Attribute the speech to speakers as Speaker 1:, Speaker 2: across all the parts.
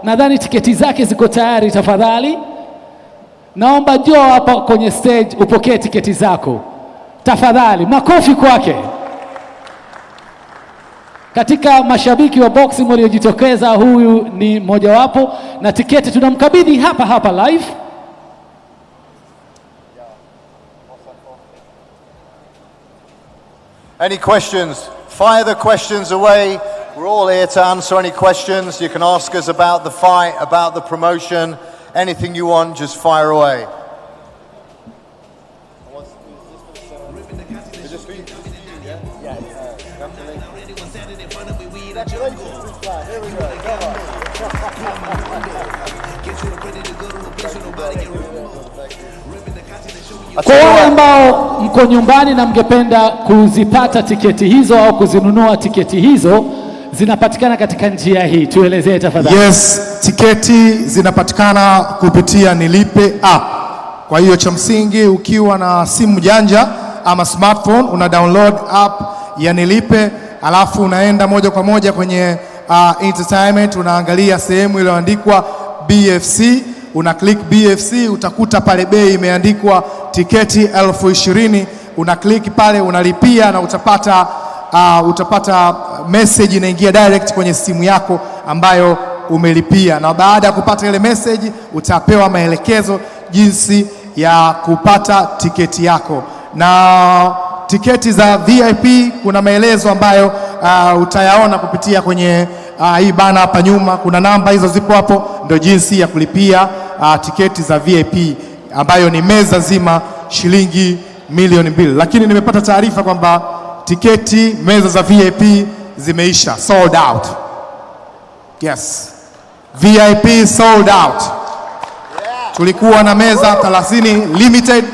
Speaker 1: nadhani tiketi zake ziko tayari. Tafadhali naomba njoo hapa kwenye stage upokee tiketi zako tafadhali. Makofi kwake. Katika mashabiki wa boxing waliojitokeza, huyu ni mmoja wapo, na tiketi tunamkabidhi hapa hapa live.
Speaker 2: Any questions? Fire the questions away. We're all here to answer any questions. You can ask us about the fight, about the promotion, anything you want, just fire away.
Speaker 1: Kwa wale ambao mko nyumbani na mngependa kuzipata tiketi hizo au kuzinunua tiketi hizo, zinapatikana katika njia hii. Tuelezee tafadhali.
Speaker 3: Yes, tiketi zinapatikana kupitia Nilipe app. Kwa hiyo cha msingi, ukiwa na simu janja ama smartphone, una download app ya Nilipe, alafu unaenda moja kwa moja kwenye entertainment, unaangalia sehemu iliyoandikwa BFC, una click BFC, utakuta pale bei imeandikwa tiketi 20,000, una click pale, unalipia na utapata message inaingia direct kwenye simu yako ambayo umelipia, na baada ya kupata ile message utapewa maelekezo jinsi ya kupata tiketi yako. Na tiketi za VIP kuna maelezo ambayo utayaona kupitia kwenye hii bana hapa nyuma. Kuna namba hizo zipo hapo, ndio jinsi ya kulipia tiketi za VIP ambayo ni meza nzima shilingi 2,000,000. Lakini nimepata taarifa kwamba tiketi meza za VIP zimeisha, sold out. Yes, VIP sold out. Tulikuwa na meza 30 limited,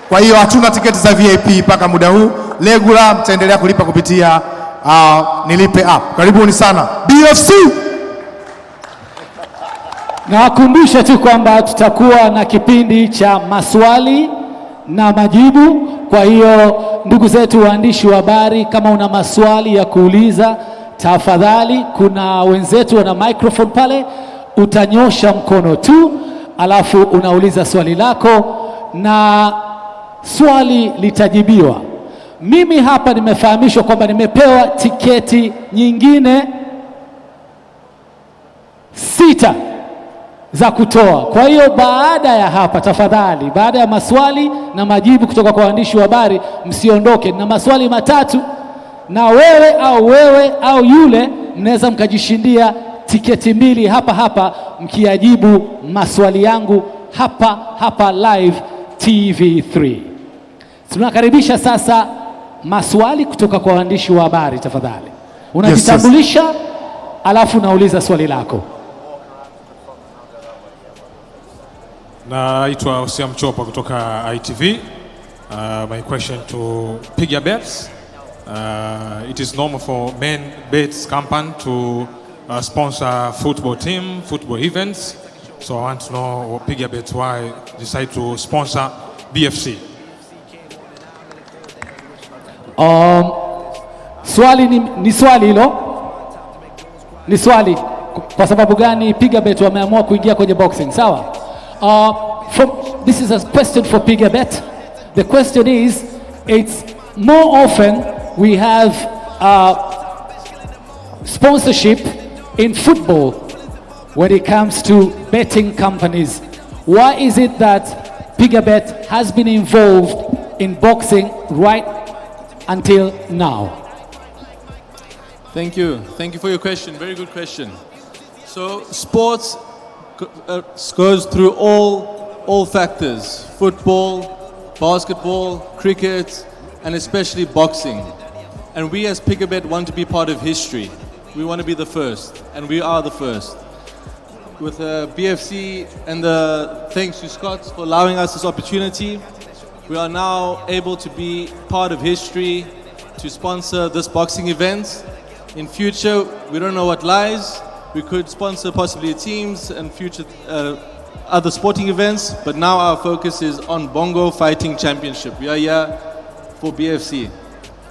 Speaker 3: kwa hiyo hatuna tiketi za VIP mpaka muda huu. Regular mtaendelea kulipa kupitia Nilipe app. Karibuni sana BFC.
Speaker 1: Nawakumbusha tu kwamba tutakuwa na kipindi cha maswali na majibu. Kwa hiyo ndugu zetu waandishi wa habari, kama una maswali ya kuuliza, tafadhali kuna wenzetu wana microphone pale, utanyosha mkono tu, alafu unauliza swali lako na swali litajibiwa. Mimi hapa nimefahamishwa kwamba nimepewa tiketi nyingine 6 za kutoa. Kwa hiyo baada ya hapa, tafadhali, baada ya maswali na majibu kutoka kwa waandishi wa habari, msiondoke. Na maswali matatu, na wewe au yule mnaweza mkajishindia tiketi 2 hapa hapa mkiajibu maswali yangu hapa live TV3. Tunakaribisha sasa maswali kutoka kwa waandishi wa habari. Tafadhali unajitambulisha, alafu nauliza swali lako.
Speaker 4: Naitwa Usia Mchopa kutoka ITV. My question to Piga Bets. It is normal for men bets company to sponsor football team, football events. So I want to know, Piga Bets, why decide to sponsor BFC?
Speaker 1: Swali ni swali hilo. Ni swali kwa sababu gani Piga Bet wameamua kuingia kwenye boxing, sawa? This is a question for Piga Bet. The question is, it's more often we have sponsorship in football when it comes to betting companies. Why is it that Piga Bet has been involved in boxing right until now?
Speaker 5: Thank you for your question. Very good question. So sports goes through all factors: football, basketball, cricket, and especially boxing. And we as Piga Bet want to be part of history. We want to be the first, and we are the first. With BFC and thanks to Scott for allowing us this opportunity, we are now able to be part of history, to sponsor this boxing event. In future, we don't know what lies. We could sponsor possibly teams and future other sporting events, but now our focus is on Bongo Fighting Championship. We are here for BFC.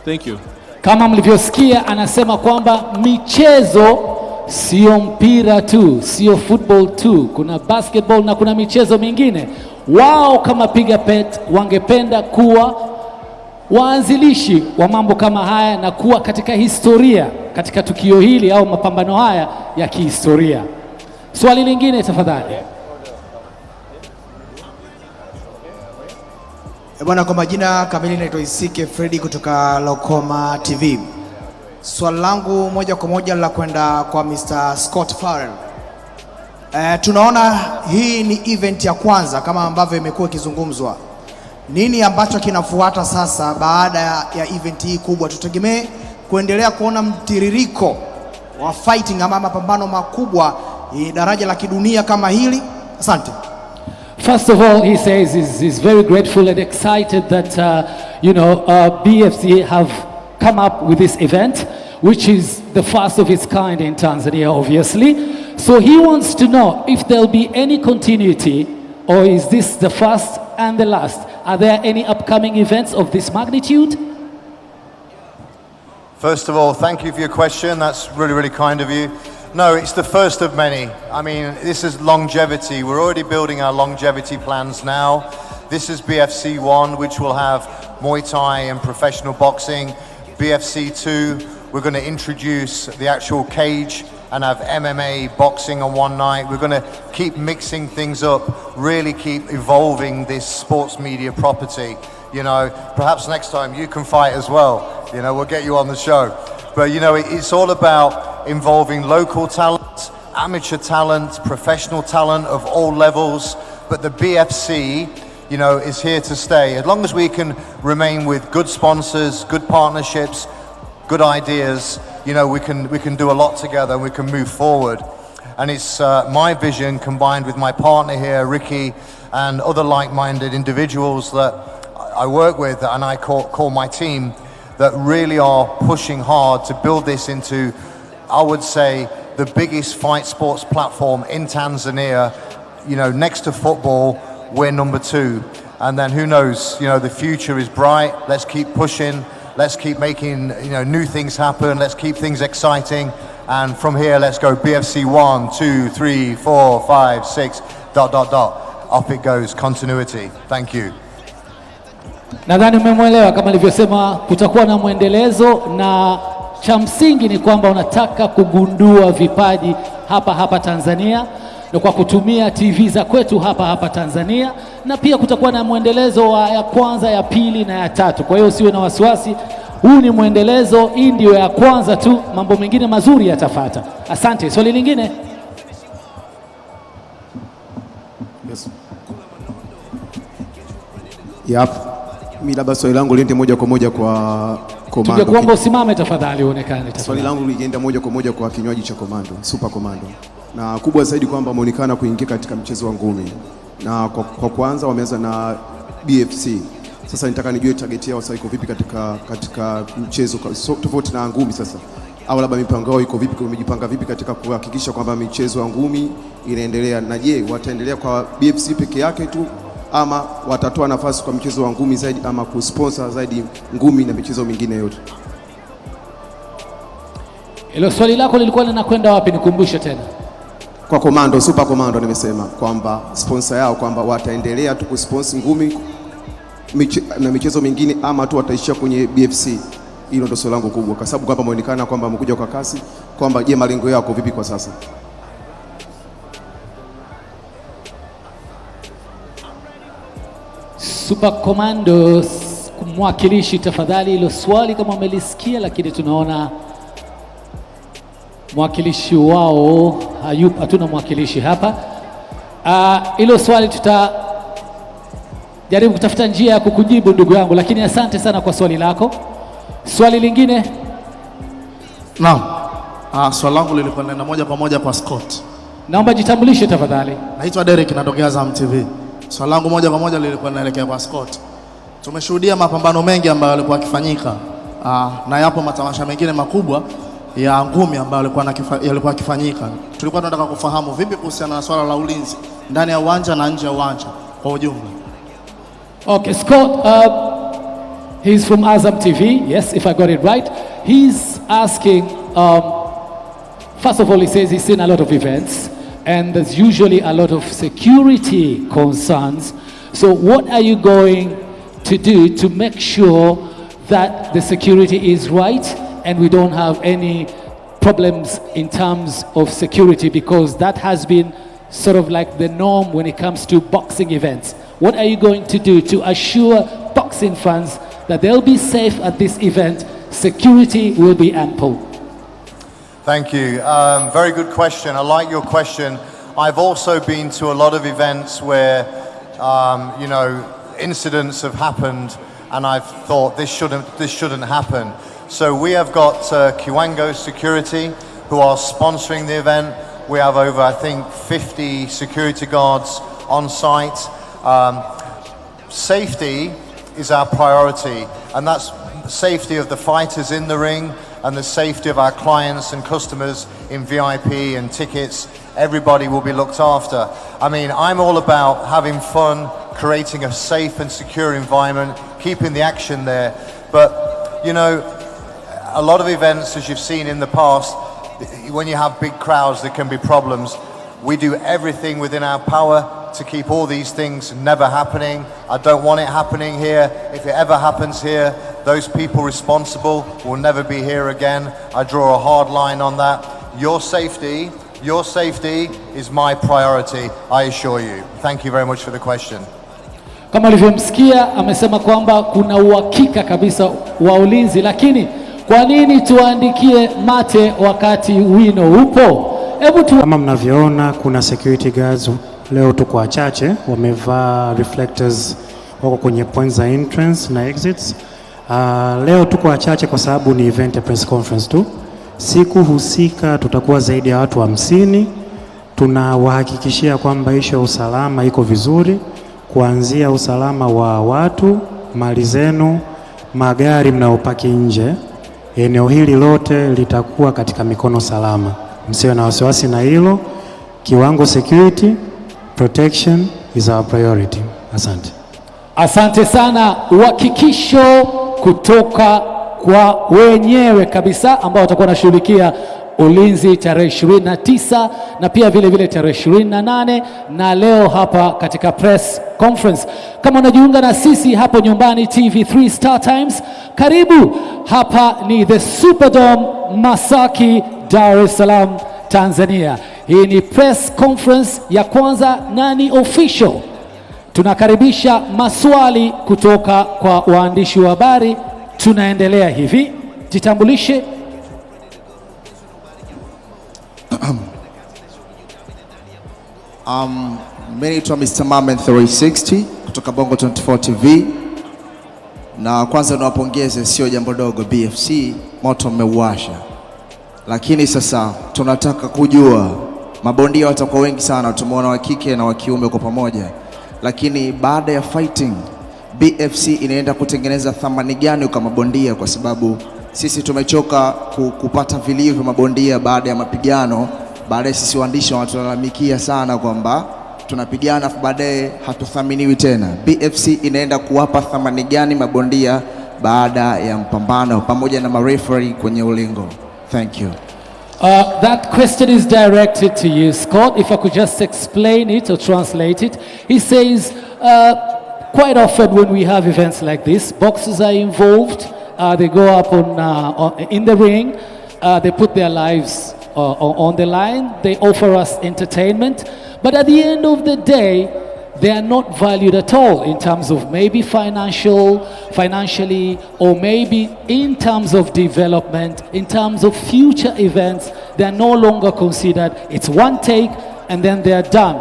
Speaker 5: Thank you.
Speaker 1: Kama mlivyosikia, anasema kwamba michezo sio mpira tu, sio football tu, kuna basketball na kuna michezo mingine. Wao kama Piga Bet wangependa kuwa waanzilishi wa mambo kama haya na kuwa katika historia katika tukio hili au mapambano haya ya kihistoria. Swali lingine tafadhali.
Speaker 6: Bwana, kwa majina kamili naitwa Isike Freddy kutoka Lokoma TV. Swali langu moja kwa moja la kwenda kwa Mr. Scott Farrell. Tunaona hii ni event ya kwanza kama ambavyo imekuwa ikizungumzwa. Nini ambacho kinafuata sasa baada ya event hii kubwa? Tutegemee kuendelea kuona mtiririko wa fighting ama mapambano makubwa daraja la kidunia kama hili? Asante.
Speaker 1: First of all, he says he's very grateful and excited that BFC have come up with this event, which is the first of its kind in Tanzania, obviously. So he wants to know if there'll be any continuity, or is this the first and the last? Are there any upcoming events of this magnitude?
Speaker 2: First of all, thank you for your question. That's really, really kind of you. No, it's the first of many. I mean, this is longevity. We're already building our longevity plans now. This is BFC 1, which will have Muay Thai and professional boxing. BFC 2, we're going to introduce the actual cage and have MMA boxing on one night. We're going to keep mixing things up, really keep evolving this sports media property. You know, perhaps next time you can fight as well. You know, we'll get you on the show. But, you know, it's all about involving local talent, amateur talent, professional talent of all levels. But the BFC, you know, is here to stay. As long as we can remain with good sponsors, good partnerships, good ideas, you know, we can do a lot together and we can move forward. And it's my vision combined with my partner here, Ricky, and other like-minded individuals that I work with and I call my team, that really are pushing hard to build this into, I would say, the biggest fight sports platform in Tanzania. You know, next to football, we're number 2. And then who knows, you know, the future is bright. Let's keep pushing. Let's keep making, you know, new things happen. Let's keep things exciting. And from here, let's go BFC 1, 2, 3, 4, 5, 6, ... Up it goes, continuity. Thank you.
Speaker 1: Nadhani umemwelewa kama nilivyosema, kutakuwa na mwendelezo, na cha msingi ni kwamba unataka kugundua vipaji hapa hapa Tanzania na kwa kutumia TV za kwetu hapa hapa Tanzania, na pia kutakuwa na mwendelezo wa ya kwanza, ya pili na ya tatu. Kwa hiyo usiwe na wasiwasi, huu ni mwendelezo, hii ndio ya kwanza tu, mambo mengine mazuri yatafuata. Asante. Swali lingine?
Speaker 7: Yes. Yep. Mimi labda swali langu liende moja kwa moja kwa Komando.
Speaker 1: Tungekuomba usimame tafadhali uonekane tafadhali.
Speaker 7: Swali langu lienda moja kwa moja kwa kinywaji cha Komando, Super Komando. Na kubwa zaidi kwamba wameonekana kuingia katika mchezo wa ngumi. Na kwa kwanza wameanza na BFC. Sasa nitaka nijue target yao sasa iko vipi katika mchezo tofauti na ngumi sasa. Au labda mipango yao iko vipi, wamejipanga vipi katika kuhakikisha kwamba michezo ya ngumi inaendelea, na je, wataendelea kwa BFC peke yake tu ama watatoa nafasi kwa mchezo wa ngumi zaidi ama kusponsor zaidi ngumi na michezo mingine yote?
Speaker 1: Hilo swali lako lilikuwa linakwenda wapi, nikumbushe tena?
Speaker 7: Kwa Komando, Super Komando, nimesema kwamba sponsor yao kwamba wataendelea tu kusponsor ngumi na michezo mingine ama tu wataishia kwenye BFC. Hilo ndio swali langu kubwa, kwa sababu kwamba muonekana kwamba wamekuja kwa kasi, kwamba je, malengo yako vipi kwa sasa?
Speaker 1: Super Commando, mwakilishi tafadhali, hilo swali kama umelisikia, lakini tunaona mwakilishi wao hayupo, hatuna mwakilishi hapa. Hilo swali tutajaribu kutafuta njia ya kukujibu ndugu yangu, lakini asante sana kwa swali lako. Swali lingine?
Speaker 8: Naam. Swali langu lilikuwa linaenda moja kwa moja kwa Scott.
Speaker 1: Naomba jitambulishe tafadhali.
Speaker 8: Naitwa Derek, natokea Azam TV. Swali langu moja kwa moja lilikuwa linaelekea kwa Scott. Tumeshuhudia mapambano mengi ambayo yalikuwa yakifanyika, na yapo matamasha mengine makubwa ya ngumi ambayo yalikuwa yakifanyika. Tulikuwa tunataka kufahamu vipi kuhusiana na swala la ulinzi ndani ya uwanja na nje ya uwanja kwa ujumla.
Speaker 1: Okay, Scott, he's from Azam TV. Yes, if I got it right. He's asking, First of all, he says he's seen a lot of events, and there's usually a lot of security concerns. So what are you going to do to make sure that the security is right and we don't have any problems in terms of security, because that has been sort of like the norm when it comes to boxing events? What are you going to do to assure boxing fans that they'll be safe at this event? Security will be ample.
Speaker 2: Thank you. Very good question. I like your question. I've also been to a lot of events where, you know, incidents have happened, and I've thought this shouldn't happen. So we have got Kiwango Security who are sponsoring the event. We have over, I think, 50 security guards on site. Safety is our priority, and that's safety of the fighters in the ring and the safety of our clients and customers in VIP and tickets. Everybody will be looked after. I mean, I'm all about having fun, creating a safe and secure environment, keeping the action there. But, you know, a lot of events, as you've seen in the past, when you have big crowds, there can be problems. We do everything within our power to keep all these things never happening. I don't want it happening here. If it ever happens here, those people responsible will never be here again. I draw a hard line on that. Your safety is my priority, I assure you. Thank you very much for the question.
Speaker 1: Kama ulivyomsikia amesema kwamba kuna uhakika kabisa wa ulinzi, lakini kwa nini tuandikie mate wakati wino upo?
Speaker 9: Kama mnavyoona kuna security guards leo tuko wachache, wamevaa reflectors, wako kwenye points za entrance na exits. Leo tuko wachache kwa sababu ni event ya press conference tu. Siku husika tutakuwa zaidi ya watu 50. Tunawahakikishia kwamba ishu ya usalama iko vizuri, kuanzia usalama wa watu, mali zenu, magari mnaopaki nje. Eneo hili lote litakuwa katika mikono salama. Msiwe na wasiwasi na hilo. Kiwango security protection is our priority. Asante.
Speaker 1: Asante sana. Uhakikisho kutoka kwa wenyewe kabisa ambao watakuwa wanashughulikia ulinzi tarehe 29 na pia vile vile tarehe 28 na leo hapa katika press conference. Kama unajiunga na sisi hapo nyumbani TV3 Star Times, karibu. Hapa ni the Superdome Masaki, Dar es Salaam, Tanzania. Hii ni press conference ya kwanza na ni official. Tunakaribisha maswali kutoka kwa waandishi wa habari. Tunaendelea hivi. Jitambulishe.
Speaker 10: Mimi naitwa Mr. Mamen 360 kutoka Bongo 24 TV. Na kwanza niwapongeze, sio jambo dogo, BFC moto mmeuasha. Lakini sasa tunataka kujua mabondia watakuwa wengi sana, tumeona wa kike na wa kiume kwa pamoja. Lakini baada ya fighting BFC inaenda kutengeneza thamani gani kwa mabondia, kwa sababu sisi tumechoka kupata vilio vya mabondia baada ya mapigano. Baadaye sisi waandishi wanatulalamikia sana kwamba tunapigana baadaye hatuthaminiwi tena. BFC inaenda kuwapa thamani gani mabondia baada ya mpambano pamoja na mareferee kwenye ulingo? Thank you.
Speaker 1: That question is directed to you, Scott. If I could just explain it or translate it. He says, quite often when we have events like this, boxers are involved. They go up in the ring. They put their lives on the line. They offer us entertainment. But at the end of the day, they are not valued at all in terms of maybe financially, or maybe in terms of development, in terms of future events. They are no longer considered. It's one take and then they are done.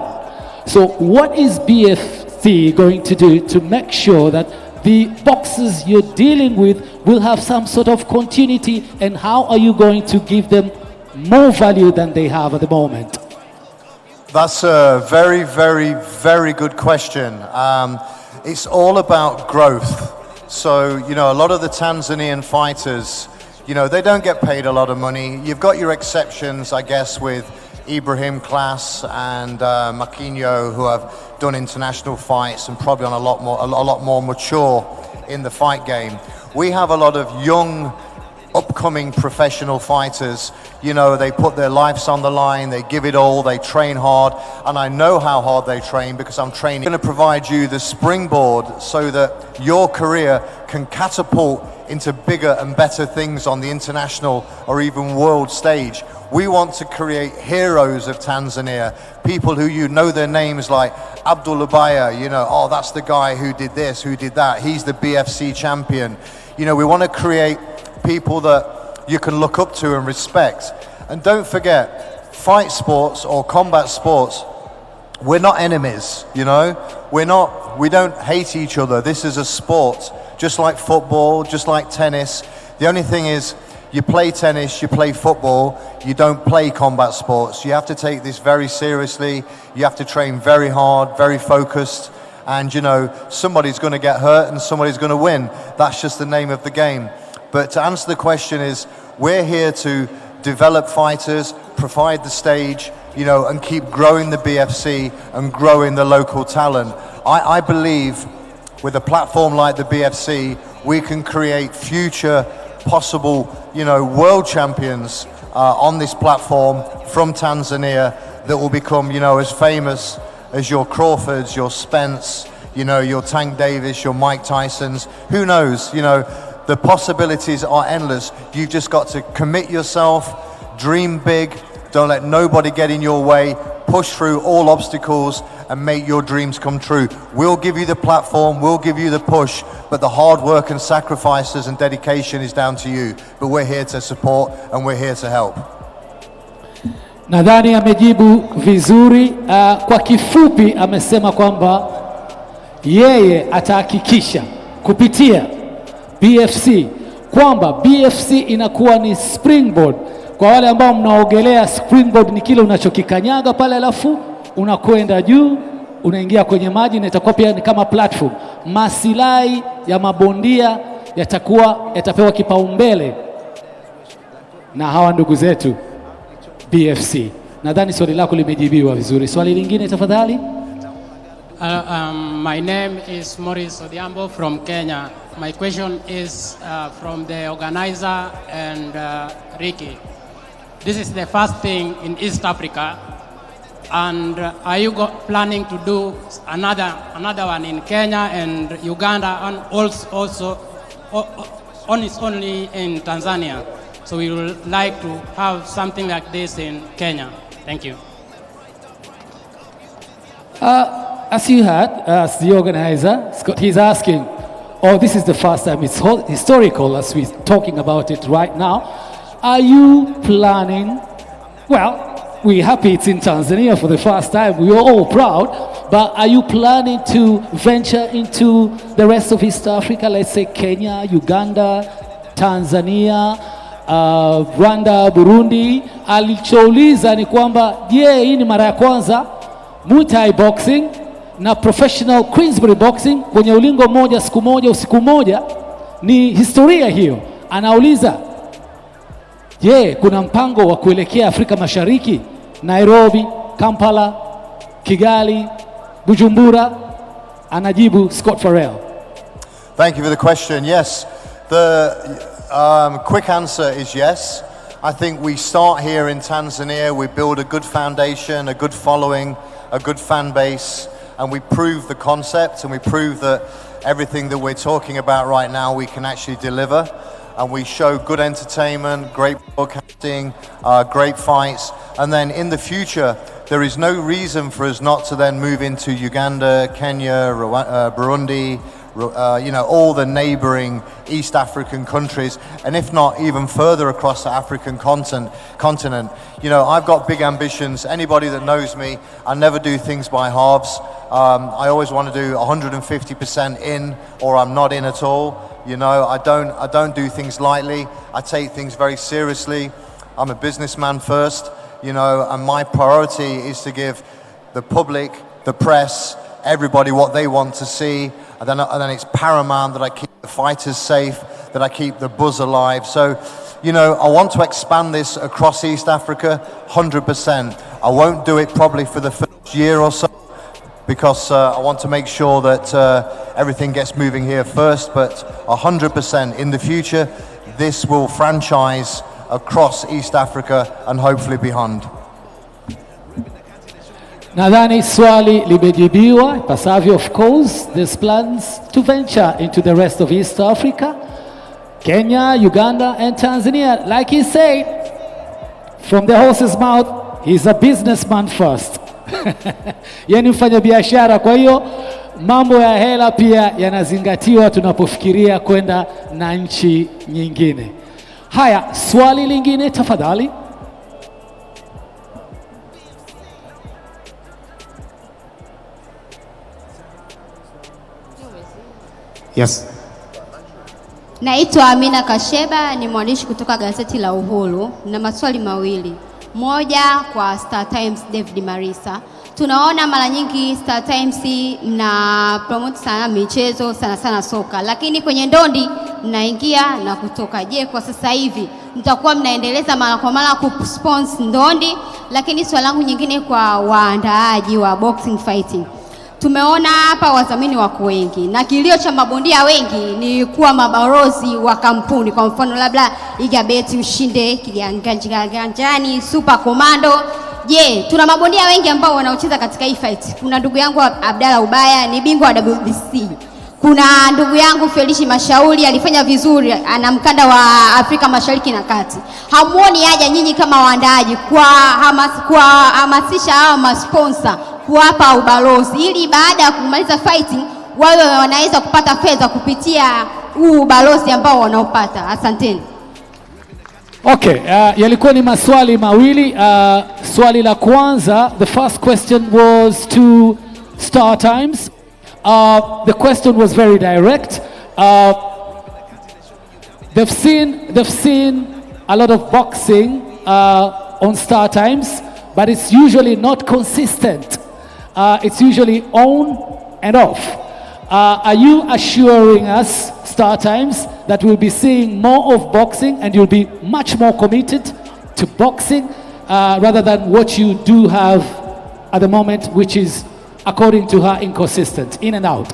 Speaker 1: So what is BFC going to do to make sure that the boxers you're dealing with will have some sort of continuity, and how are you going to give them more value than they have at the moment?
Speaker 2: That's a very, very, very good question. It's all about growth. So, you know, a lot of the Tanzanian fighters, you know, they don't get paid a lot of money. You've got your exceptions, I guess, with Ibrahim Class and Makinyo, who have done international fights and probably on a lot more mature in the fight game. We have a lot of young upcoming professional fighters, you know, they put their lives on the line, they give it all, they train hard, and I know how hard they train because I'm training. I'm going to provide you the springboard so that your career can catapult into bigger and better things on the international or even world stage. We want to create heroes of Tanzania, people who you know their names like Abdul Abaya, you know, oh, that's the guy who did this, who did that, he's the BFC champion. You know, we want to create people that you can look up to and respect. And don't forget, fight sports or combat sports, we're not enemies, you know? We don't hate each other. This is a sport, just like football, just like tennis. The only thing is, you play tennis, you play football, you don't play combat sports. You have to take this very seriously. You have to train very hard, very focused. And, you know, somebody's going to get hurt and somebody's going to win. That's just the name of the game. But to answer the question is, we're here to develop fighters, provide the stage, you know, and keep growing the BFC and growing the local talent. I believe with a platform like the BFC, we can create future possible, you know, world champions on this platform from Tanzania that will become, you know, as famous as your Crawfords, your Spence, you know, your Tank Davis, your Mike Tysons. Who knows, you know, the possibilities are endless. You've just got to commit yourself, dream big, don't let nobody get in your way, push through all obstacles and make your dreams come true. We'll give you the platform, we'll give you the push, but the hard work and sacrifices and dedication is down to you. But we're here to support and we're here to help.
Speaker 1: Nadhani amejibu vizuri. Kwa kifupi amesema kwamba yeye atahakikisha kupitia BFC kwamba BFC inakuwa ni springboard. Kwa wale ambao mnaogelea, springboard ni kile unachokikanyaga pale alafu unakwenda juu, unaingia kwenye maji na itakuwa pia ni kama platform. Maslahi ya mabondia yatapewa kipaumbele na hawa ndugu zetu BFC. Nadhani swali lako limejibiwa vizuri. Swali lingine tafadhali.
Speaker 11: My name is Maurice Odhiambo from Kenya. My question is from the organizer and Ricky. This is the first thing in East Africa, and are you planning to do another one in Kenya and Uganda, and also only in Tanzania? So we would like to have something like this in Kenya. Thank you.
Speaker 1: As you heard, as the organizer, Scott, he's asking, this is the first time, it's historical as we're talking about it right now. Are you planning, well, we're happy it's in Tanzania for the first time, we are all proud, but are you planning to venture into the rest of East Africa, let's say Kenya, Uganda, Tanzania, Rwanda, Burundi? Alichouliza ni kwamba, hii ni mara ya kwanza Muay Thai boxing na professional Queensbury boxing kwenye ulingo moja, siku moja, usiku moja, ni historia hiyo. Anauliza, kuna mpango wa kuelekea Afrika Mashariki, Nairobi, Kampala, Kigali, Bujumbura? Anajibu Scott Farrell.
Speaker 2: Thank you for the question. Yes, the quick answer is yes. I think we start here in Tanzania, we build a good foundation, a good following, a good fan base, and we prove the concept and we prove that everything that we're talking about right now we can actually deliver, and we show good entertainment, great broadcasting, great fights, and then in the future there is no reason for us not to then move into Uganda, Kenya, Burundi, you know, all the neighboring East African countries, and if not even further across the African continent. You know, I've got big ambitions. Anybody that knows me, I never do things by halves. I always want to do 150% in, or I'm not in at all. You know, I don't do things lightly. I take things very seriously. I'm a businessman first, you know, and my priority is to give the public, the press, everybody what they want to see, and then it's paramount that I keep the fighters safe, that I keep the buzz alive. So, you know, I want to expand this across East Africa, 100%. I won't do it probably for the first year or so, because I want to make sure that everything gets moving here first, but 100% in the future, this will franchise across East Africa and hopefully beyond.
Speaker 1: Nadhani swali limejibiwa ipasavyo. Of course, there's plans to venture into the rest of East Africa, Kenya, Uganda and Tanzania. Like he said, from the horse's mouth, he's a businessman first. Yani mfanya biashara, kwa hiyo mambo ya hela pia yanazingatiwa tunapofikiria kwenda na nchi nyingine. Haya, swali lingine tafadhali.
Speaker 3: Yes.
Speaker 12: Naitwa Amina Kasheba, ni mwandishi kutoka gazeti la Uhuru na maswali mawili. Moja kwa Star Times David Marisa. Tunaona mara nyingi Star Times mna promote sana michezo, sana sana soka, lakini kwenye ndondi mnaingia na kutoka. Je, kwa sasa hivi mtakuwa mnaendeleza mara kwa mara kusponsor ndondi? Lakini swali langu nyingine kwa waandaaji wa boxing fighting. Tumeona hapa wadhamini wako wengi na kilio cha mabondia wengi ni kuwa mabalozi wa kampuni. Kwa mfano labda Igabeti ushinde kiganjani Super Commando. Je, tuna mabondia wengi ambao wanaocheza katika hii fight. Kuna ndugu yangu Abdalla Ubaya ni bingwa wa WBC. Kuna ndugu yangu Felishi Mashauri alifanya vizuri, ana mkanda wa Afrika Mashariki na Kati. Hamuoni haja nyinyi kama waandaaji kwa hamasisha hao masponsor kuwapa ubalozi ili baada ya kumaliza fighting wawe wanaweza kupata fedha kupitia huu ubalozi ambao wanaopata? Asanteni.
Speaker 1: Okay, yalikuwa ni maswali mawili. Swali la kwanza, the first question was to Star Times. The question was very direct. They've seen a lot of boxing on Star Times, but it's usually not consistent. It's usually on and off. Are you assuring us, Star Times, that we'll be seeing more of boxing and you'll be much more committed to boxing rather than what you do have at the moment, which is, according to her, inconsistent, in and out?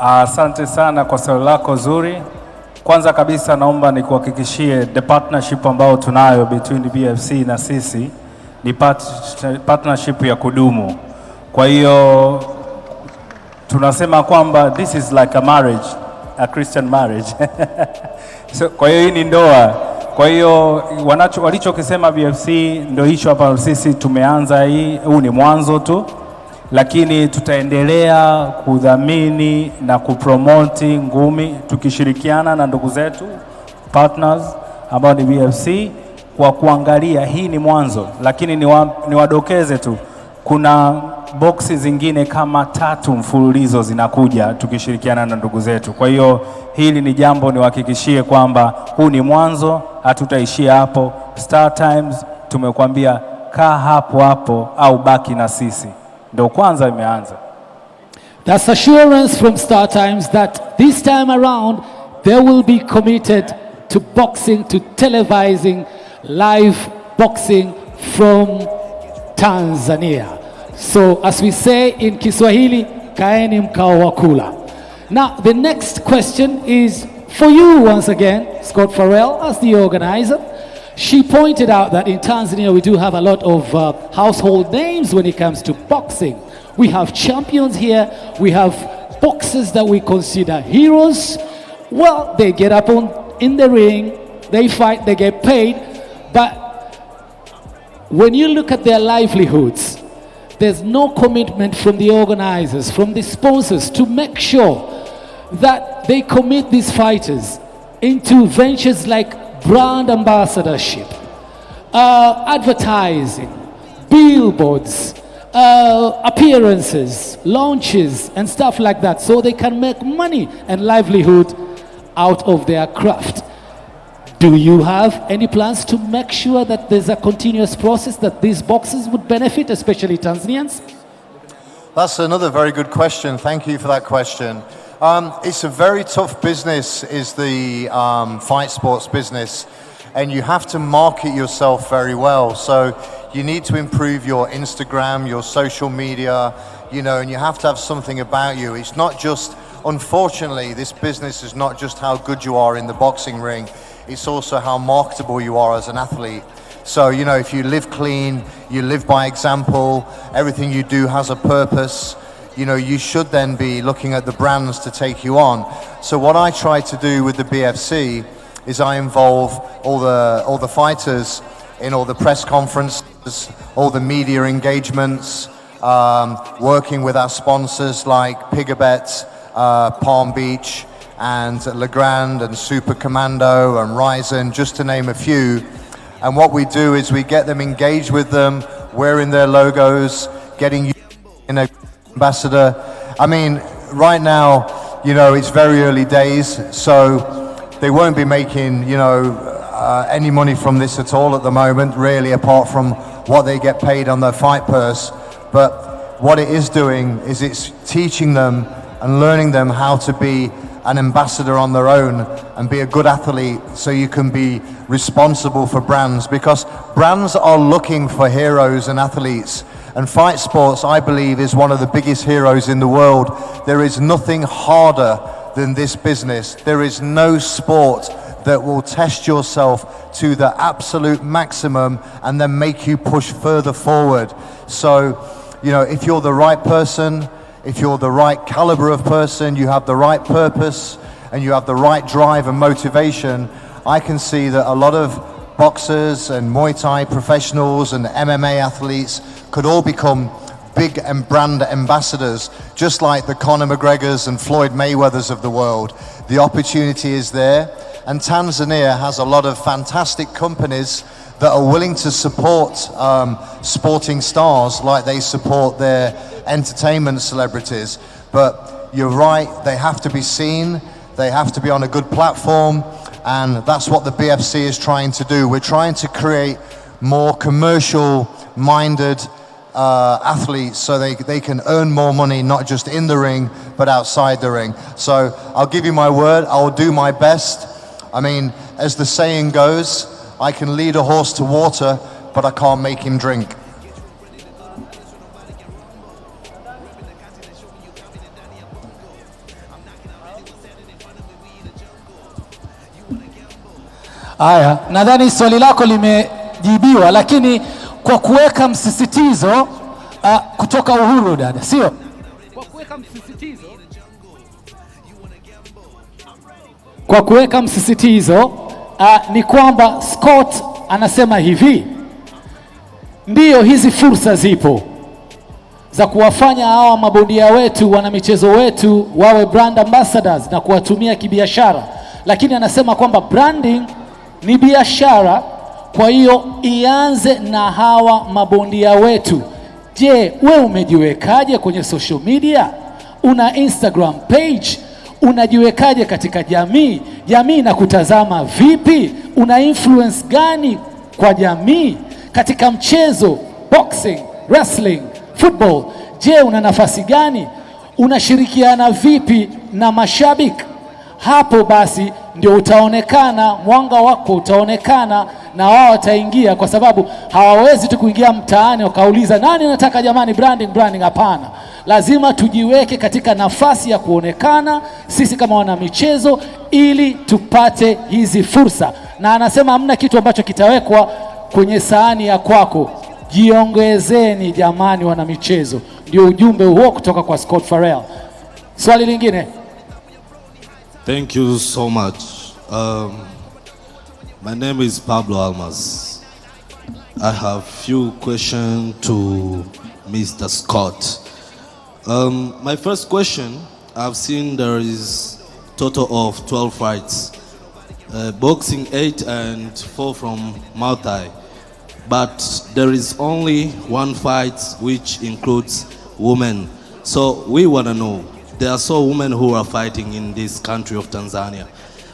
Speaker 13: Asante sana kwa swali lako zuri. Kwanza kabisa naomba nikuhakikishie the partnership ambao tunayo between the BFC na sisi ni partnership ya kudumu. Kwa hiyo tunasema kwamba this is like a marriage, a Christian marriage. So, kwa hiyo hii ni ndoa. Kwa hiyo walichokisema BFC ndio hicho hapa. Sisi tumeanza huu ni mwanzo tu, lakini tutaendelea kudhamini na kupromote ngumi tukishirikiana na ndugu zetu partners ambao ni BFC kwa kuangalia hii ni mwanzo, lakini niwadokeze tu kuna boxi zingine kama 3 mfululizo zinakuja tukishirikiana na ndugu zetu. Kwa hiyo hili ni jambo niwahakikishie kwamba huu ni mwanzo, hatutaishia hapo. Star Times tumekwambia kaa hapo hapo au baki na sisi. Ndio kwanza imeanza.
Speaker 1: That's assurance from Star Times that this time around they will be committed to boxing, to televising live boxing from Tanzania. So as we say in Kiswahili, kaeni mkao wa kula. Now the next question is for you once again, Scott Farrell, as the organizer. She pointed out that in Tanzania we do have a lot of household names when it comes to boxing. We have champions here, we have boxers that we consider heroes. Well, they get up in the ring, they fight, they get paid, but when you look at their livelihoods, there's no commitment from the organizers, from the sponsors to make sure that they commit these fighters into ventures like brand ambassadorship, advertising, billboards, appearances, launches and stuff like that, so they can make money and livelihood out of their craft. Do you have any plans to make sure that there's a continuous process that these boxers would benefit, especially Tanzanians?
Speaker 2: That's another very good question. Thank you for that question. It's a very tough business, is the fight sports business, and you have to market yourself very well. So you need to improve your Instagram, your social media, you know, and you have to have something about you. It's not just unfortunately, this business is not just how good you are in the boxing ring, it's also how marketable you are as an athlete. So, you know, if you live clean, you live by example, everything you do has a purpose, you know, you should then be looking at the brands to take you on. So what I try to do with the BFC is I involve all the fighters in all the press conferences, all the media engagements, working with our sponsors like Pigabet, Palm Beach, and Legrand, and Super Commando, and Ryzen, just to name a few. And what we do is we get them engaged with them, wearing their logos, getting you in a ambassador. I mean, right now, you know, it's very early days, so they won't be making, you know, any money from this at all at the moment, really, apart from what they get paid on their fight purse. But what it is doing is it's teaching them and learning them how to be an ambassador on their own and be a good athlete, so you can be responsible for brands, because brands are looking for heroes and athletes. And fight sports, I believe, is one of the biggest heroes in the world. There is nothing harder than this business. There is no sport that will test yourself to the absolute maximum and then make you push further forward. So, you know, if you're the right person, if you're the right caliber of person, you have the right purpose, and you have the right drive and motivation, I can see that a lot of boxers and Muay Thai professionals and MMA athletes could all become big and brand ambassadors, just like the Conor McGregors and Floyd Mayweathers of the world. The opportunity is there, and Tanzania has a lot of fantastic companies that are willing to support sporting stars like they support their entertainment celebrities. But you're right, they have to be seen, they have to be on a good platform, and that's what the BFC is trying to do. We're trying to create more commercial-minded athletes, so they can earn more money, not just in the ring, but outside the ring. So I'll give you my word, I'll do my best. I mean, as the saying goes, I can lead a horse to water, but I can't make him drink.
Speaker 1: Haya, nadhani swali lako limejibiwa, lakini kwa kuweka msisitizo kutoka Uhuru, dada, sio? Kwa kuweka msisitizo ni kwamba Scott anasema hivi, ndiyo hizi fursa zipo za kuwafanya hawa mabondia wetu, wana michezo wetu wawe brand ambassadors na kuwatumia kibiashara, lakini anasema kwamba branding ni biashara, kwa hiyo ianze na hawa mabondia wetu. Je, wewe umejiwekaje kwenye social media? Una Instagram page? Unajiwekaje katika jamii? Jamii inakutazama vipi? Una influence gani kwa jamii katika mchezo, boxing, wrestling, football? Je, una nafasi gani? Unashirikiana vipi na mashabiki? Hapo basi ndio utaonekana, mwanga wako utaonekana, na wao wataingia, kwa sababu hawawezi tu kuingia mtaani wakauliza nani anataka jamani branding. Hapana, lazima tujiweke katika nafasi ya kuonekana sisi kama wana michezo, ili tupate hizi fursa. Na anasema hamna kitu ambacho kitawekwa kwenye sahani ya kwako. Jiongezeni jamani wana michezo. Ndio ujumbe huo kutoka kwa Scott Farrell. Swali lingine.
Speaker 14: Thank you so much. My name is Pablo Almas. I have few questions to Mr. Scott. My first question, I've seen there is total of 12 fights. Boxing 8 and 4 from Muay Thai. But there is only one fight which includes women. So we want to know, there are so women who are fighting in this country of Tanzania.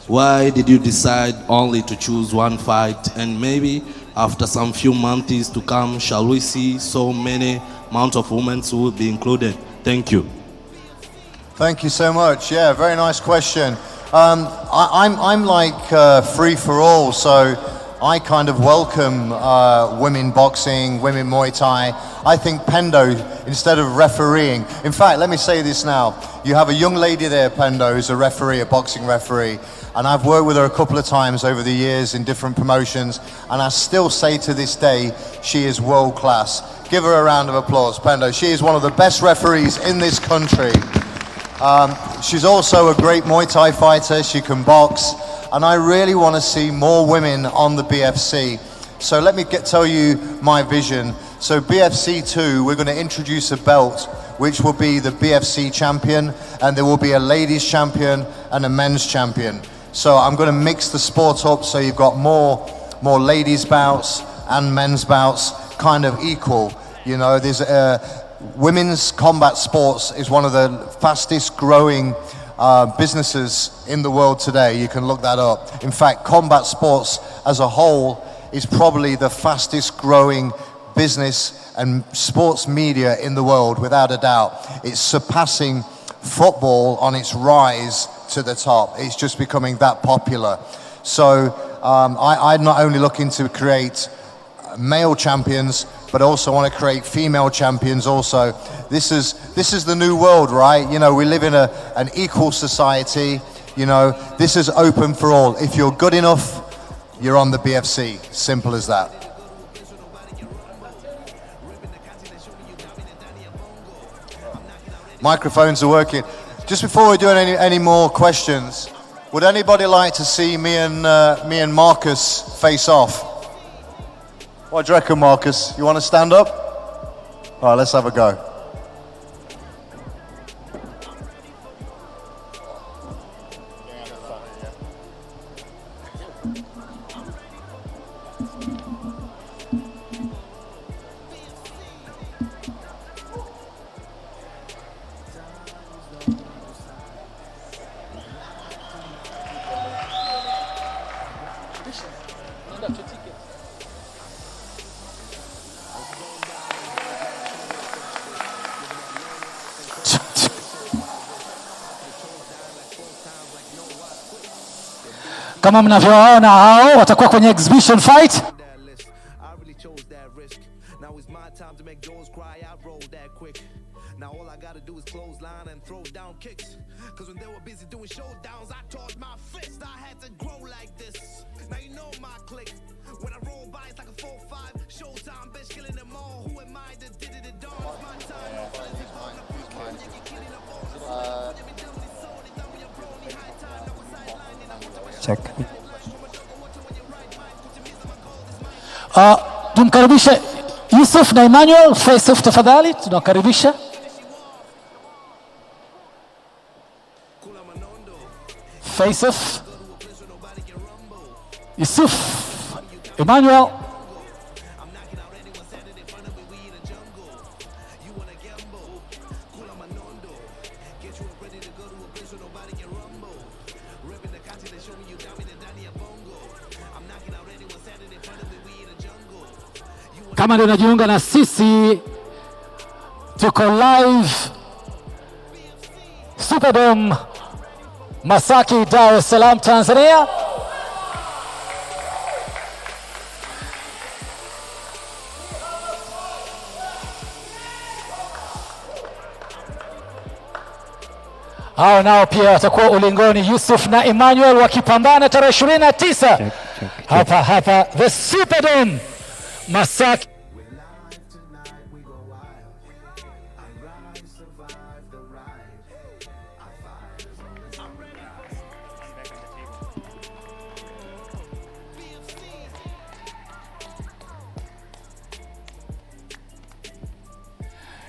Speaker 14: Why did you decide only to choose one fight? And maybe after some few months to come, shall we see so many amount of women who will be included? Thank you.
Speaker 2: Thank you so much. Yeah, very nice question. I'm like free for all, so I kind of welcome women boxing, women Muay Thai. I think Pendo instead of refereeing. In fact, let me say this now. You have a young lady there, Pendo, who's a referee, a boxing referee, and I've worked with her a couple of times over the years in different promotions, and I still say to this day, she is world class. Give her a round of applause, Pendo. She is one of the best referees in this country. She's also a great Muay Thai fighter. She can box, and I really want to see more women on the BFC. So let me tell you my vision. So BFC 2, we're going to introduce a belt which will be the BFC champion, and there will be a ladies champion and a men's champion. So I'm going to mix the sport up so you've got more ladies bouts and men's bouts kind of equal. You know, there's women's combat sports is one of the fastest growing businesses in the world today. You can look that up. In fact, combat sports as a whole is probably the fastest growing business and sports media in the world, without a doubt. It's surpassing football on its rise to the top. It's just becoming that popular. So I'm not only looking to create male champions, but also want to create female champions also. This is the new world, right? You know, we live in an equal society. You know, this is open for all. If you're good enough, you're on the BFC. Simple as that. Microphones are working. Just before we do any more questions, would anybody like to see me and Marcus face off? What do you reckon, Marcus? You want to stand up? All right, let's have a go.
Speaker 1: Kama mnavyoona hao watakuwa kwenye exhibition fight.
Speaker 15: Check.
Speaker 1: Tumkaribishe Yusuf na Emmanuel face off tafadhali, tunakaribisha. Face off. Yusuf, Emmanuel. Kama ndio unajiunga na sisi, tuko live Superdome Masaki, Dar es Salaam, Tanzania. Hao nao pia watakuwa ulingoni, Yusuf na Emmanuel wakipambana tarehe 29 hapa the Superdome Masaki.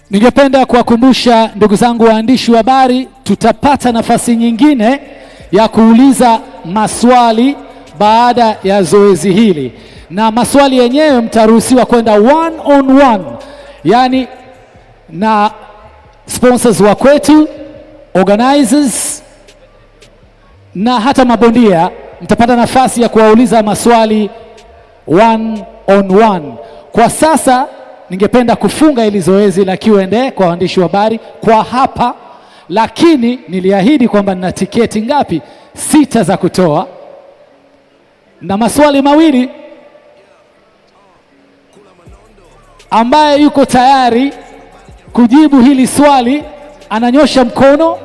Speaker 1: Ningependa kuwakumbusha ndugu zangu waandishi wa habari, tutapata nafasi nyingine ya kuuliza maswali baada ya zoezi hili, na maswali yenyewe mtaruhusiwa kwenda one on one, yani na sponsors wa kwetu, organizers na hata mabondia. Mtapata nafasi ya kuwauliza maswali one on one. Kwa sasa ningependa kufunga hili zoezi la Q&A kwa waandishi wa habari kwa hapa, lakini niliahidi kwamba nina tiketi ngapi? 6 za kutoa na maswali mawili. Ambaye yuko tayari kujibu hili swali ananyosha mkono.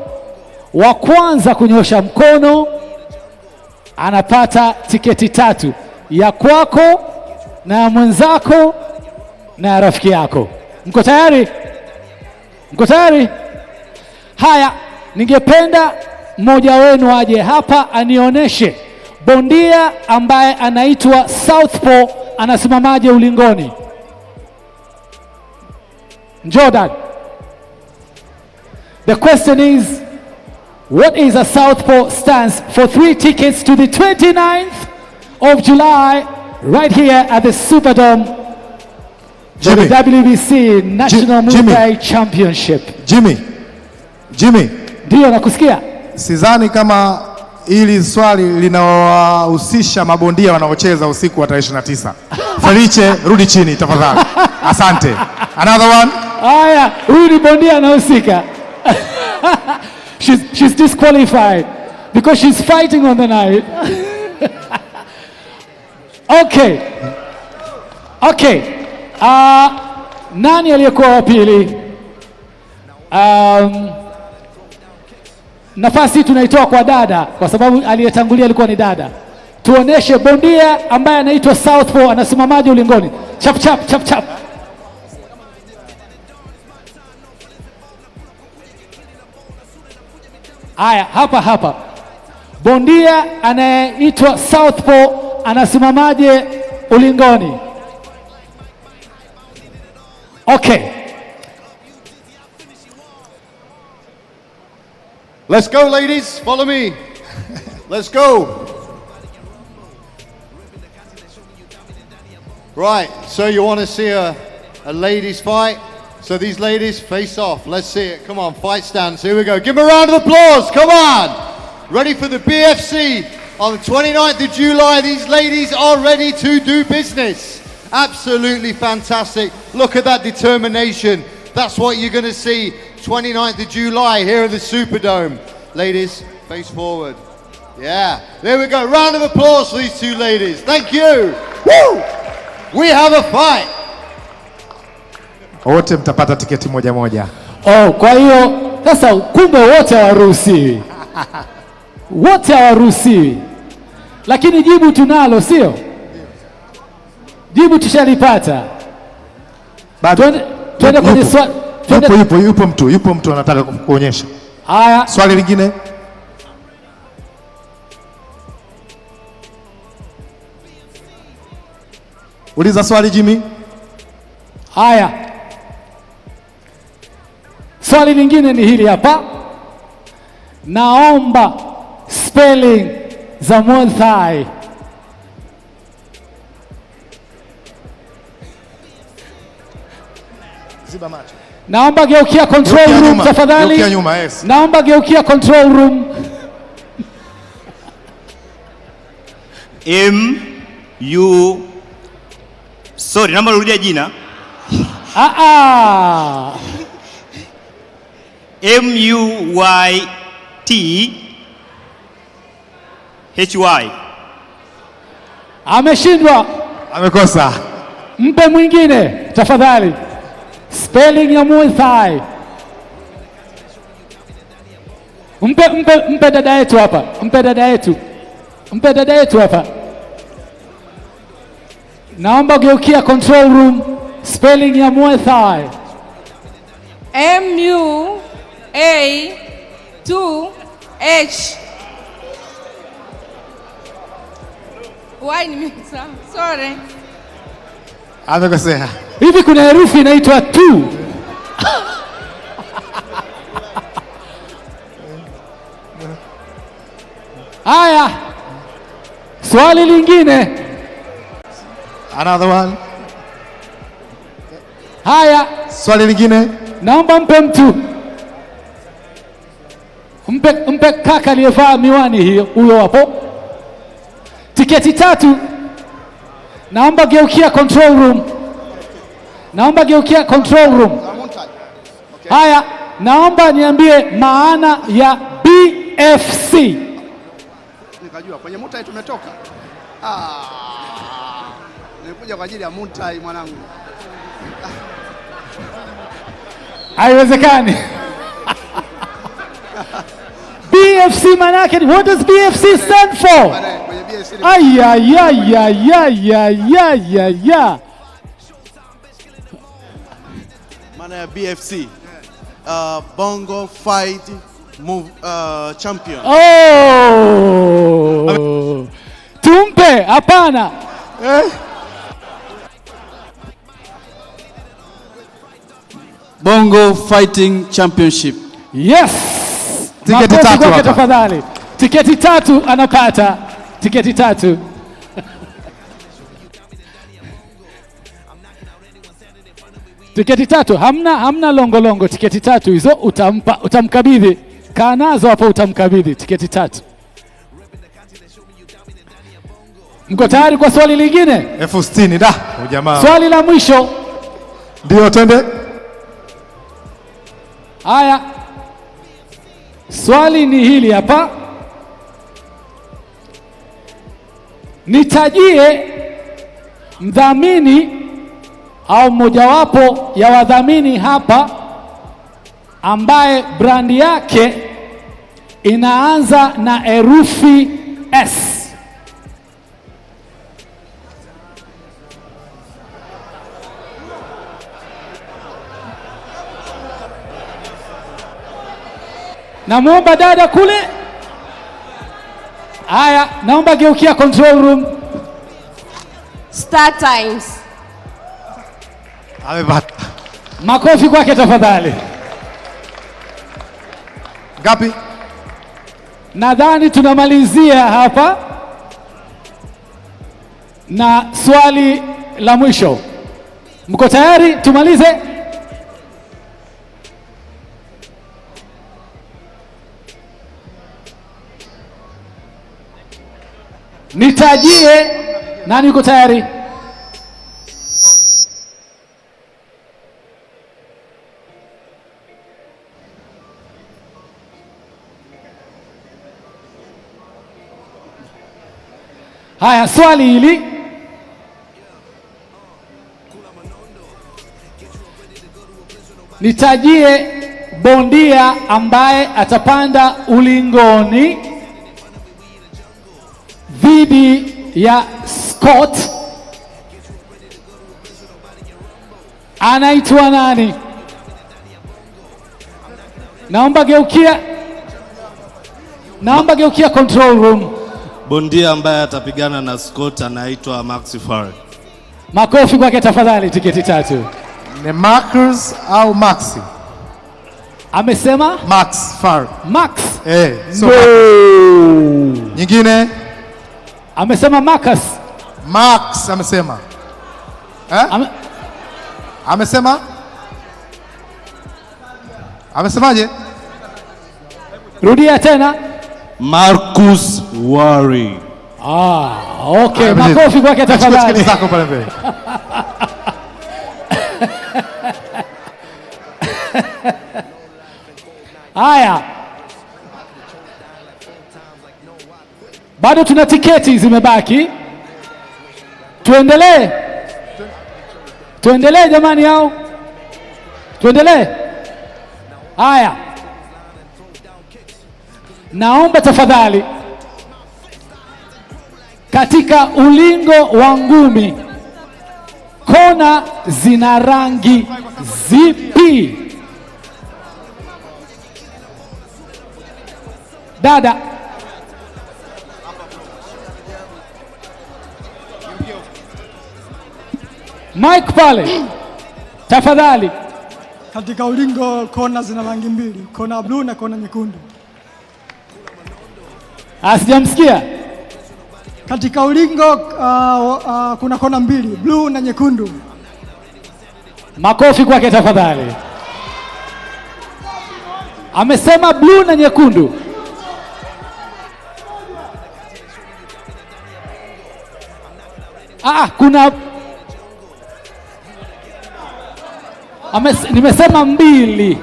Speaker 1: Wa kwanza kunyosha mkono anapata tiketi 3, ya kwako na ya mwenzako na ya rafiki yako. Mko tayari? Mko tayari? Haya, ningependa mmoja wenu aje hapa anionyeshe bondia ambaye anaitwa Southpaw anasimamaje ulingoni. Jordan. The question is, what is a Southpaw stance for 3 tickets to the 29th of July right here at the Superdome for the WBC National Muay Thai Championship?
Speaker 3: Jimmy.
Speaker 1: Ndio nakusikia.
Speaker 3: Sidhani kama hili swali linawahusisha mabondia wanaocheza usiku wa tarehe 29. Felice, rudi chini tafadhali. Asante. Another one.
Speaker 1: Haya, huyu ni bondia anahusika. She's disqualified because she's fighting on the night. Okay. Nani aliyekuwa wa pili? Nafasi tunaitoa kwa dada kwa sababu aliyetangulia alikuwa ni dada. Tuoneshe bondia ambaye anaitwa Southpaw anasimamaje ulingoni. Chap. Haya, hapa. Bondia anayeitwa Southpaw anasimamaje ulingoni? Okay.
Speaker 2: Let's go, ladies. Follow me. Let's go. Right, so you want to see a ladies fight? So these ladies face off. Let's see it. Come on, fight stance. Here we go. Give them a round of applause. Come on. Ready for the BFC on the 29th of July. These ladies are ready to do business. Absolutely fantastic. Look at that determination. That's what you're going to see 29th of July here at the Superdome. Ladies, face forward. Yeah, there we go. Round of applause for these two ladies. Thank you. Woo! We have a fight.
Speaker 3: Wote mtapata tiketi moja.
Speaker 1: Kwa hiyo sasa kumbe wote hawaruhusiwi. Wote hawaruhusiwi. Lakini jibu tunalo, sio? Jibu tushalipata. Twende kwenye swali.
Speaker 3: Yupo mtu anataka kuonyesha.
Speaker 1: Haya.
Speaker 3: Swali lingine. Uliza swali Jimmy.
Speaker 1: Haya. Swali lingine ni hili hapa. Naomba spelling za Muay Thai.
Speaker 3: Ziba macho.
Speaker 1: Naomba geukia control room tafadhali.
Speaker 3: Geukia nyuma, yes.
Speaker 1: Naomba geukia control room.
Speaker 15: Sorry, naomba rudia jina. MUYTHY.
Speaker 1: Ameshindwa.
Speaker 3: Amekosa.
Speaker 1: Mpe mwingine tafadhali. Spelling ya Muay Thai. Mpe dada yetu hapa. Mpe dada yetu hapa. Naomba geukia control room. Spelling ya Muay Thai.
Speaker 16: MUA2H. Why nimesa? Sorry.
Speaker 3: Amekosea.
Speaker 1: Hivi kuna herufi inaitwa tu. Haya. Swali lingine.
Speaker 3: Another one.
Speaker 1: Haya.
Speaker 3: Swali lingine.
Speaker 1: Naomba mpe mtu. Mpe kaka aliyevaa miwani hiyo, huyo hapo. Tiketi 3. Naomba geukia control room. Haya, naomba niambie maana ya BFC.
Speaker 17: Nikajua kwenye Muay Thai tumetoka. Nimekuja kwa ajili ya Muay Thai mwanangu.
Speaker 1: Haiwezekani. BFC manake, what does BFC stand for?
Speaker 18: Maana ya BFC, Bongo Fight Move Champion.
Speaker 1: Oh! Tumpe, hapana.
Speaker 18: Bongo Fighting Championship.
Speaker 1: Yes.
Speaker 3: Tiketi tatu hapa.
Speaker 1: Tafadhali. Tiketi tatu anapata. Tiketi tatu. Tiketi tatu, hamna longo, tiketi tatu hizo utamkabidhi. Kaa nazo hapo, utamkabidhi tiketi tatu. Mko tayari kwa swali lingine?
Speaker 3: 60,000 da, jamaa.
Speaker 1: Swali la mwisho.
Speaker 3: Ndio, twende.
Speaker 1: Haya. Swali ni hili hapa. Nitajie mdhamini au mojawapo ya wadhamini hapa ambaye brandi yake inaanza na herufi S. Namuomba dada kule. Haya, naomba geukia control room.
Speaker 16: Star Times.
Speaker 3: Amepata.
Speaker 1: Makofi kwake tafadhali.
Speaker 3: Ngapi?
Speaker 1: Nadhani tunamalizia hapa na swali la mwisho. Mko tayari tumalize? Nitajie, nani yuko tayari? Haya, swali hili. Nitajie bondia ambaye atapanda ulingoni dhidi ya Scott. Anaitwa nani? Naomba geukia control room.
Speaker 14: Bondia ambaye atapigana na Scott anaitwa Max Farr.
Speaker 1: Makofi kwake tafadhali. Tiketi tatu.
Speaker 3: Ni Marcus au Maxi?
Speaker 1: Amesema
Speaker 3: Max Farr.
Speaker 1: Max.
Speaker 3: So no. Nyingine?
Speaker 1: Amesema Marcus.
Speaker 3: Max amesema. Amesemaje?
Speaker 1: Rudia tena.
Speaker 14: Marcus Wari.
Speaker 1: Okay. Makofi kwake tafadhali.
Speaker 3: Zako pale mbele.
Speaker 1: Haya. Bado tuna tiketi zimebaki. Tuendelee jamani yao. Tuendelee. Haya. Naomba tafadhali, katika ulingo wa ngumi kona zina rangi zipi? Dada. Mike pale. Tafadhali.
Speaker 19: Katika ulingo kona zina rangi mbili, kona blue na kona nyekundu.
Speaker 1: Asijamsikia.
Speaker 19: Katika ulingo kuna kona mbili, blue na nyekundu.
Speaker 1: Makofi kwake tafadhali. Amesema blue na nyekundu. Kuna nimesema mbili,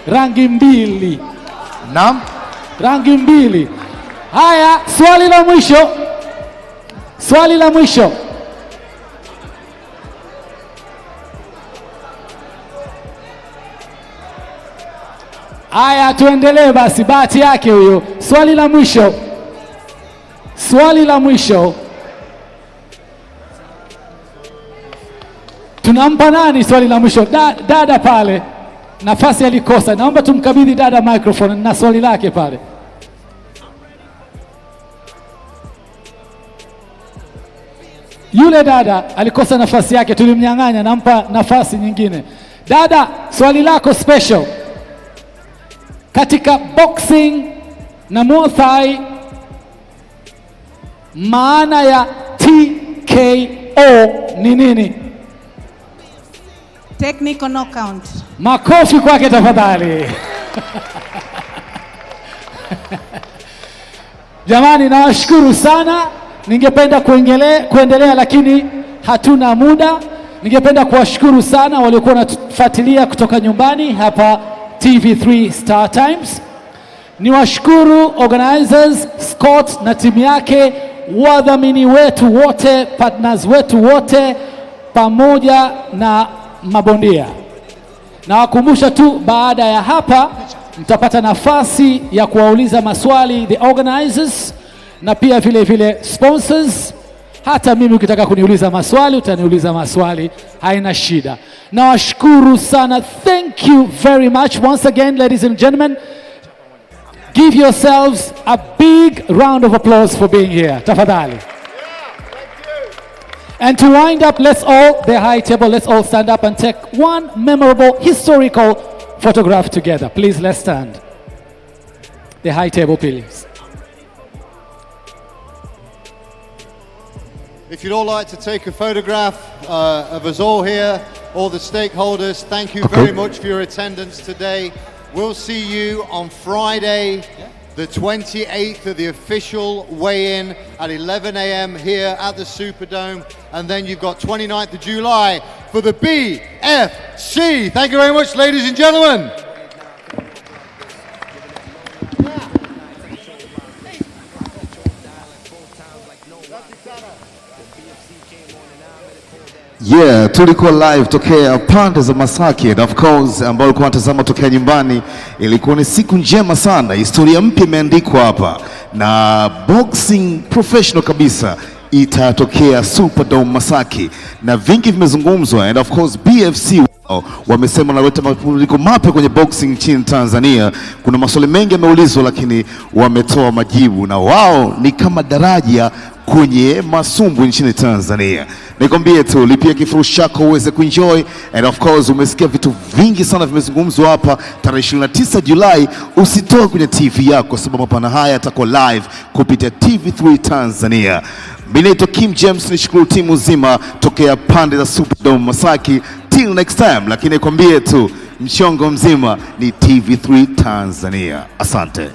Speaker 1: rangi mbili.
Speaker 3: Naam,
Speaker 1: rangi mbili. Haya, swali la mwisho. Swali la mwisho. Aya, tuendelee basi, bahati yake huyo. Swali la mwisho. Swali la mwisho. Tunampa nani swali la mwisho? Dada pale. Nafasi alikosa. Naomba tumkabidhi dada microphone na swali lake pale. Yule dada alikosa nafasi yake, tulimnyang'anya, nampa nafasi nyingine. Dada, swali lako special. Katika boxing na Muay Thai, maana ya TKO ni nini?
Speaker 16: Technical knockout.
Speaker 1: Makofi kwake tafadhali. Jamani, nawashukuru sana. Ningependa kuendelea lakini hatuna muda. Ningependa kuwashukuru sana waliokuwa wanatufuatilia kutoka nyumbani hapa TV3 Star Times. Niwashukuru organizers Scott na timu yake, wadhamini wetu wote, partners wetu wote, pamoja na mabondia. Nawakumbusha tu, baada ya hapa mtapata nafasi ya kuwauliza maswali the organizers na pia vile vile sponsors. Hata mimi ukitaka kuniuliza maswali utaniuliza maswali, haina shida. Nawashukuru sana. Thank you very much once again, ladies and gentlemen. Give yourselves a big round of applause for being here. Tafadhali. And to wind up, let's all stand up and take one memorable historical photograph together. Please, let's stand. The high table, please.
Speaker 2: If you'd all like to take a photograph of us all here, all the stakeholders, thank you very much for your attendance today. We'll see you on Friday, the 28th of the official weigh-in at 11 a.m. here at the Superdome. And then you've got 29th of July for the BFC. Thank you very much, ladies and gentlemen.
Speaker 20: Yeah, tulikuwa live tokea pande za Masaki, and of course ambao walikuwa wanatazama tokea nyumbani, ilikuwa ni siku njema sana. Historia mpya imeandikwa hapa na boxing professional kabisa itatokea Superdome Masaki, na vingi vimezungumzwa, and of course BFC wamesema wanaleta mabadiliko mapya kwenye boxing nchini Tanzania. Kuna maswali mengi yameulizwa lakini wametoa majibu, na wao ni kama daraja kwenye masumbu nchini Tanzania. Nikwambie tu, lipia kifurushi chako uweze kuenjoy, and of course umesikia vitu vingi sana vimezungumzwa hapa. Tarehe 29 Julai usitoe kwenye TV yako, sababu mapana haya yatakuwa live kupitia TV3 Tanzania. Mimi naitwa Kim James, nishukuru timu nzima tokea pande za Superdome Masaki. Till next time, lakini nikwambie tu, mchongo mzima ni TV3 Tanzania. Asante.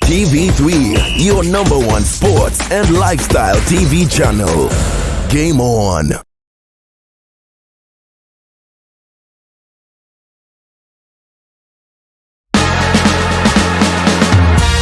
Speaker 21: TV3, your #1 sports and lifestyle TV channel. Game on.